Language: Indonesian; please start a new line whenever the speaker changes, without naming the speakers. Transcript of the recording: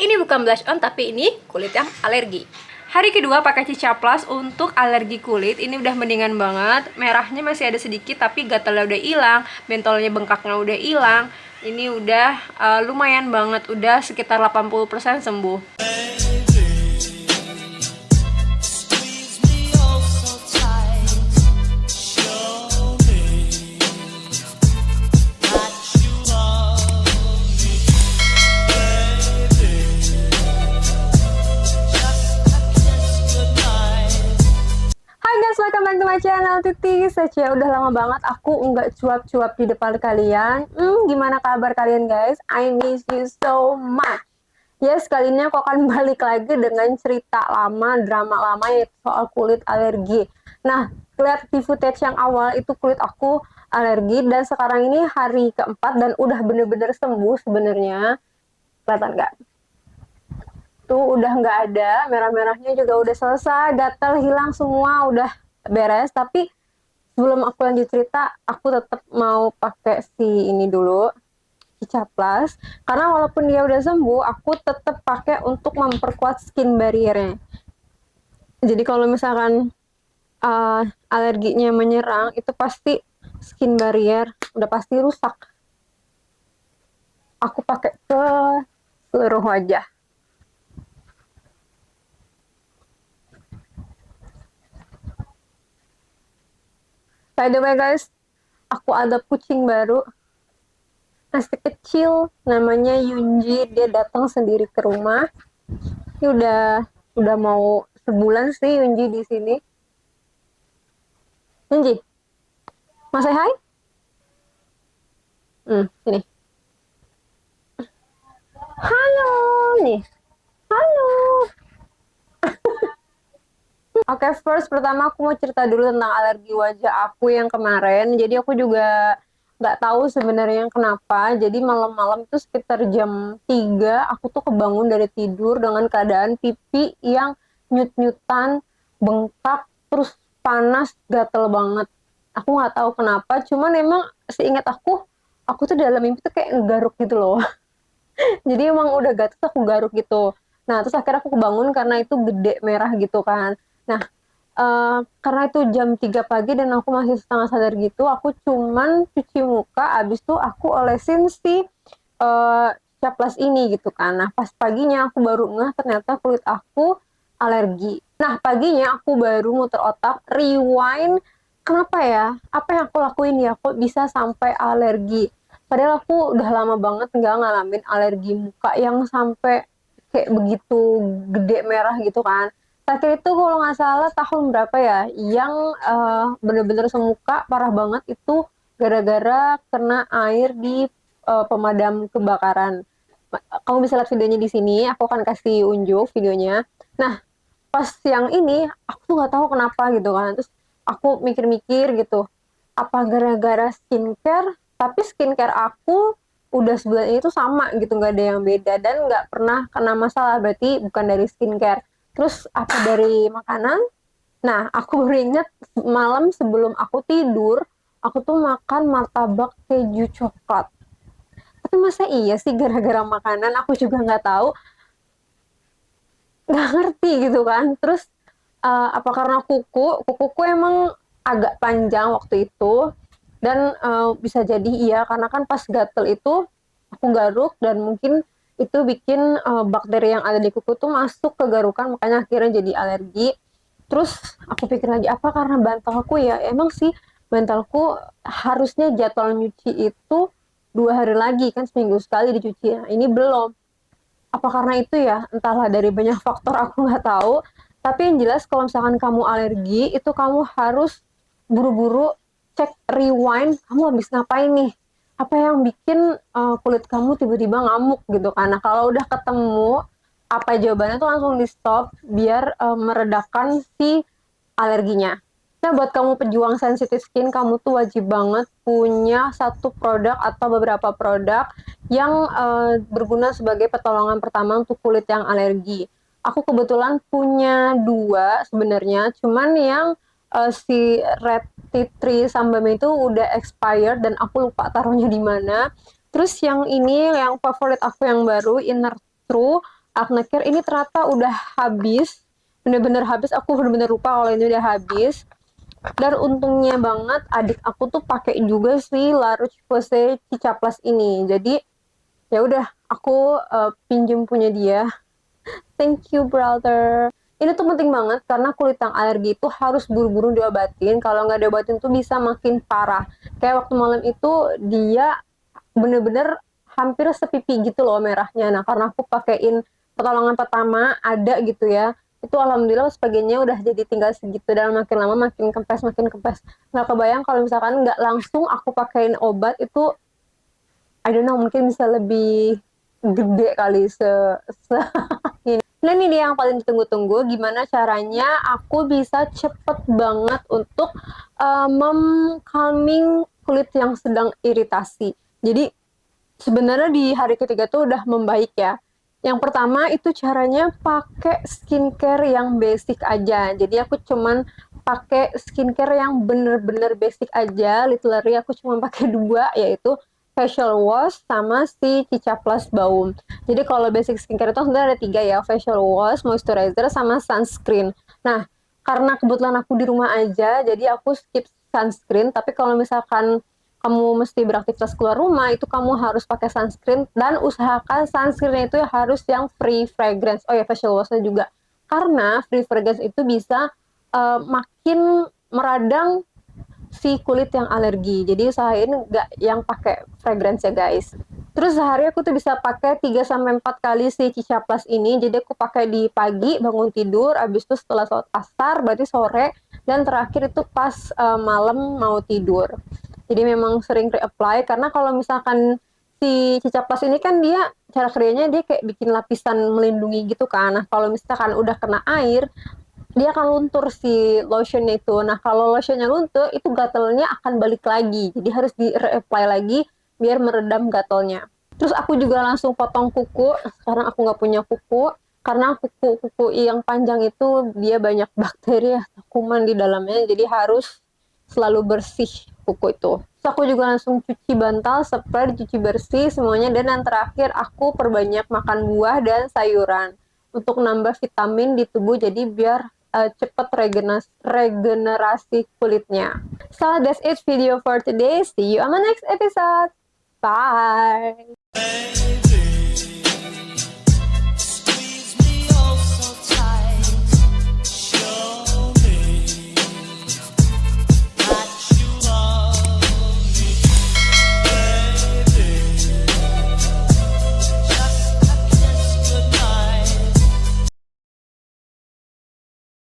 Ini bukan blush on, tapi ini kulit yang alergi. Hari kedua pakai Cica Plus untuk alergi kulit. Ini udah mendingan banget. Merahnya masih ada sedikit, tapi gatalnya udah hilang, mentolnya bengkaknya udah hilang. Ini udah lumayan banget, udah sekitar 80% sembuh. Welcome back to my channel Titi Sacha. Udah lama banget aku nggak cuap-cuap di depan kalian. Gimana kabar kalian guys? I miss you so much. Yes, kali ini aku akan balik lagi dengan cerita lama, drama lama, yaitu soal kulit alergi. Nah, lihat di footage yang awal itu kulit aku alergi, dan sekarang ini hari keempat dan udah bener-bener sembuh sebenarnya. Kelihatan nggak? Tuh udah nggak ada, merah-merahnya juga udah selesai, gatal hilang semua, udah beres. Tapi sebelum aku lanjut cerita, aku tetap mau pakai si ini dulu, Cica Plus, karena walaupun dia udah sembuh, aku tetap pakai untuk memperkuat skin barriernya. Jadi kalau misalkan alerginya menyerang, itu pasti skin barrier udah pasti rusak. Aku pakai ke seluruh wajah. By the way guys, aku ada kucing baru, masih kecil, namanya Yunji. Dia datang sendiri ke rumah. Ini udah mau sebulan sih Yunji di sini. Yunji, mau say hi? Sini. Halo nih. Halo. Oke, pertama aku mau cerita dulu tentang alergi wajah aku yang kemarin. Jadi aku juga nggak tahu sebenarnya kenapa. Jadi malam-malam itu sekitar jam 3 aku tuh kebangun dari tidur dengan keadaan pipi yang nyut-nyutan, bengkak, terus panas, gatel banget. Aku nggak tahu kenapa, cuman emang seingat aku tuh dalam mimpi tuh kayak ngegaruk gitu loh. Jadi emang udah gatel aku garuk gitu. Nah, terus akhirnya aku kebangun karena itu gede merah gitu kan. Nah, karena itu jam 3 pagi dan aku masih setengah sadar gitu, aku cuman cuci muka, abis itu aku olesin si Caplas ini gitu kan. Nah, pas paginya aku baru ngeh ternyata kulit aku alergi. Nah, paginya aku baru muter otak, rewind, kenapa ya? Apa yang aku lakuin ya? Kok bisa sampai alergi? Padahal aku udah lama banget nggak ngalamin alergi muka yang sampai kayak begitu gede merah gitu kan. Terakhir itu kalau nggak salah tahun berapa ya, yang bener-bener semuka parah banget itu gara-gara kena air di pemadam kebakaran. Kamu bisa lihat videonya di sini, aku akan kasih unjuk videonya. Nah, pas yang ini aku tuh nggak tahu kenapa gitu kan. Terus aku mikir-mikir gitu, apa gara-gara skincare? Tapi skincare aku udah sebulan ini tuh sama gitu, nggak ada yang beda dan nggak pernah kena masalah, berarti bukan dari skincare. Terus apa dari makanan? Nah, aku baru ingat malam sebelum aku tidur, aku tuh makan martabak keju coklat. Tapi masa iya sih gara-gara makanan? Aku juga nggak tahu, nggak ngerti gitu kan. Terus apa karena kukuku emang agak panjang waktu itu, dan bisa jadi iya karena kan pas gatel itu aku garuk dan mungkin itu bikin bakteri yang ada di kuku tuh masuk ke garukan, makanya akhirnya jadi alergi. Terus aku pikir lagi, apa karena bantalku ya? Emang sih bantalku harusnya jadwal nyuci itu 2 hari lagi kan, seminggu sekali dicuci. Nah, ini belum. Apa karena itu ya? Entahlah, dari banyak faktor aku nggak tahu. Tapi yang jelas kalau misalkan kamu alergi, itu kamu harus buru-buru cek rewind, kamu habis ngapain nih? Apa yang bikin kulit kamu tiba-tiba ngamuk gitu kan? Nah, kalau udah ketemu apa jawabannya tuh langsung di stop biar meredakan si alerginya. Nah, buat kamu pejuang sensitive skin, kamu tuh wajib banget punya satu produk atau beberapa produk yang berguna sebagai pertolongan pertama untuk kulit yang alergi. Aku kebetulan punya 2 sebenarnya, cuman yang si Red Tea Tree Sambam itu udah expired dan aku lupa taruhnya di mana. Terus yang ini yang favorit aku yang baru, Inner True, acne care ini ternyata udah habis, bener-bener habis. Aku bener-bener lupa kalau ini udah habis. Dan untungnya banget adik aku tuh pakai juga si La Roche-Posay Cicaplast ini. Jadi ya udah aku pinjem punya dia. Thank you brother. Ini tuh penting banget karena kulit yang alergi itu harus buru-buru diobatin. Kalau nggak diobatin tuh bisa makin parah. Kayak waktu malam itu dia bener-bener hampir sepipi gitu loh merahnya. Nah karena aku pakein pertolongan pertama ada gitu ya. Itu alhamdulillah sebagainya udah jadi tinggal segitu dan makin lama makin kempes makin kempes. Nggak kebayang kalau misalkan nggak langsung aku pakein obat itu I don't know mungkin bisa lebih gede kali se ini. Nah ini dia yang paling ditunggu-tunggu, gimana caranya aku bisa cepet banget untuk calming kulit yang sedang iritasi. Jadi sebenarnya di hari ketiga tuh udah membaik ya. Yang pertama itu caranya pakai skincare yang basic aja. Jadi aku cuman pakai skincare yang bener-bener basic aja. Literally aku cuma pakai dua, yaitu facial wash sama si Cicaplast Balm. Jadi kalau basic skincare itu sebenarnya ada tiga ya, facial wash, moisturizer, sama sunscreen. Nah, karena kebetulan aku di rumah aja, jadi aku skip sunscreen. Tapi kalau misalkan kamu mesti beraktivitas keluar rumah, itu kamu harus pakai sunscreen dan usahakan sunscreen itu harus yang free fragrance. Oh ya, facial washnya juga. Karena free fragrance itu bisa makin meradang si kulit yang alergi. Jadi usahain nggak yang pakai fragrance ya guys. Terus sehari aku tuh bisa pakai 3 sampai 4 kali si Cicaplast ini. Jadi aku pakai di pagi bangun tidur, habis itu setelah sholat asar berarti sore, dan terakhir itu pas malam mau tidur. Jadi memang sering reapply karena kalau misalkan si Cicaplast ini kan dia cara kerjanya dia kayak bikin lapisan melindungi gitu kan. Nah, kalau misalkan udah kena air, dia akan luntur si lotionnya itu. Nah, kalau lotionnya luntur, itu gatalnya akan balik lagi. Jadi harus di-reapply lagi biar meredam gatalnya. Terus aku juga langsung potong kuku. Sekarang aku nggak punya kuku. Karena kuku-kuku yang panjang itu dia banyak bakteri ya, kuman di dalamnya. Jadi harus selalu bersih kuku itu. Terus aku juga langsung cuci bantal, spray, cuci bersih semuanya. Dan yang terakhir aku perbanyak makan buah dan sayuran untuk nambah vitamin di tubuh, jadi biar cepat regenerasi kulitnya. So that's it video for today. See you on the next episode. Bye.